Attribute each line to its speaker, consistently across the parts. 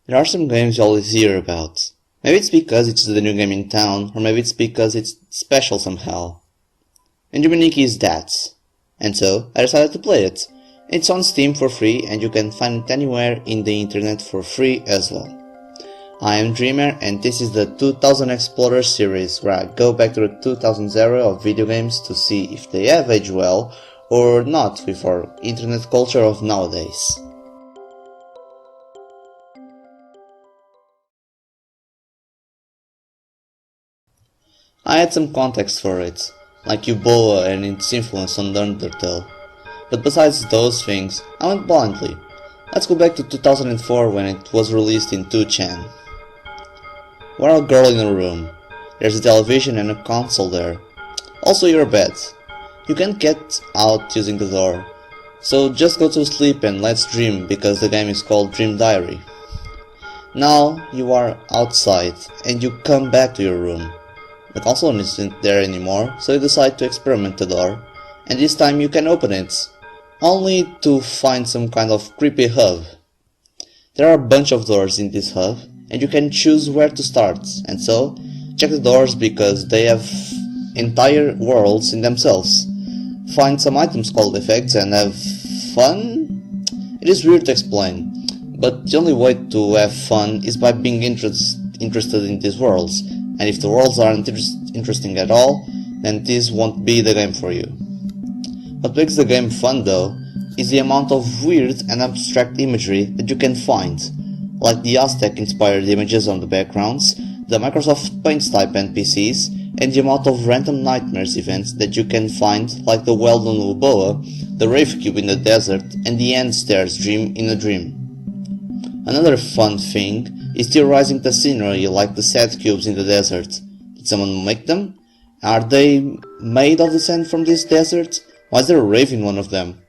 Speaker 1: There are some games you always hear about. Maybe it's because it's the new game in town, or maybe it's because it's special somehow. And Yume Nikki is that. And so, I decided to play it. It's on Steam for free, and you can find it anywhere in the internet for free as well. I am DreamMare, and this is the 2000Explorer series, where I go back to the 2000s era of video games to see if they have aged well, or not with our internet culture of nowadays. I had some context for it, like Yuboa and its influence on the Undertale. But besides those things, I went blindly. Let's go back to 2004 when it was released in 2chan. We're a girl in a room. There's a television and a console there. Also your bed. You can't get out using the door. So just go to sleep and let's dream because the game is called Dream Diary. Now you are outside and you come back to your room. The console isn't there anymore, so you decide to experiment the door, and this time you can open it, only to find some kind of creepy hub. There are a bunch of doors in this hub, and you can choose where to start, and so, check the doors because they have entire worlds in themselves. Find some items called effects and have fun? It is weird to explain, but the only way to have fun is by being interested in these worlds. And if the worlds aren't interesting at all, then this won't be the game for you. What makes the game fun though, is the amount of weird and abstract imagery that you can find, like the Aztec-inspired images on the backgrounds, the Microsoft Paint type NPCs, and the amount of random nightmares events that you can find, like the well-known Uboa, the Rave Cube in the desert, and the End Stairs dream in a dream. Another fun thing is theorizing the scenery like the sad cubes in the desert. Did someone make them? Are they made of the sand from this desert? Why is there a rave in one of them?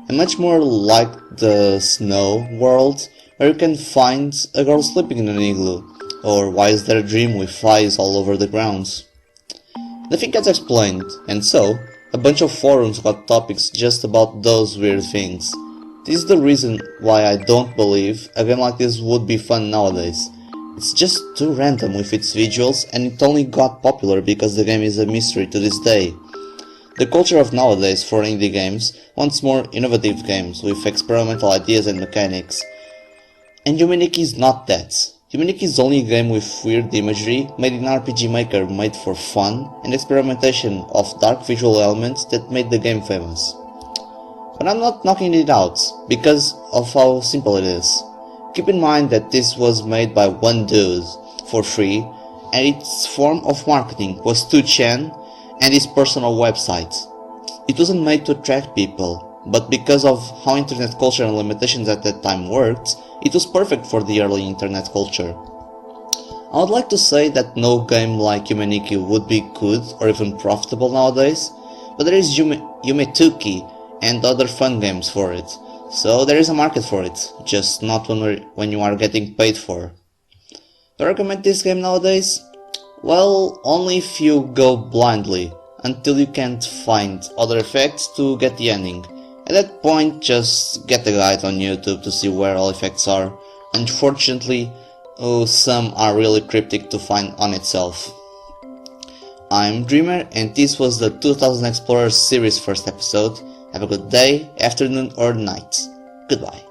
Speaker 1: And much more like the snow world, where you can find a girl sleeping in an igloo. Or why is there a dream with flies all over the grounds? Nothing gets explained, and so, a bunch of forums got topics just about those weird things. This is the reason why I don't believe a game like this would be fun nowadays. It's just too random with its visuals, and it only got popular because the game is a mystery to this day. The culture of nowadays for indie games wants more innovative games with experimental ideas and mechanics. And Yume Nikki is not that. Yume Nikki is only a game with weird imagery made in RPG Maker made for fun and experimentation of dark visual elements that made the game famous. But I'm not knocking it out, because of how simple it is. Keep in mind that this was made by one dude, for free, and its form of marketing was 2chan and his personal website. It wasn't made to attract people, but because of how internet culture and limitations at that time worked, it was perfect for the early internet culture. I would like to say that no game like Yume Nikki would be good or even profitable nowadays, but there is Yume Nikki and other fun games for it, so there is a market for it, just not when you are getting paid for. Do I recommend this game nowadays? Well, only if you go blindly, until you can't find other effects to get the ending. At that point, just get a guide on YouTube to see where all effects are. Unfortunately, some are really cryptic to find on itself. I'm DreamMare, and this was the 2000Explorer series first episode. Have a good day, afternoon or night. Goodbye.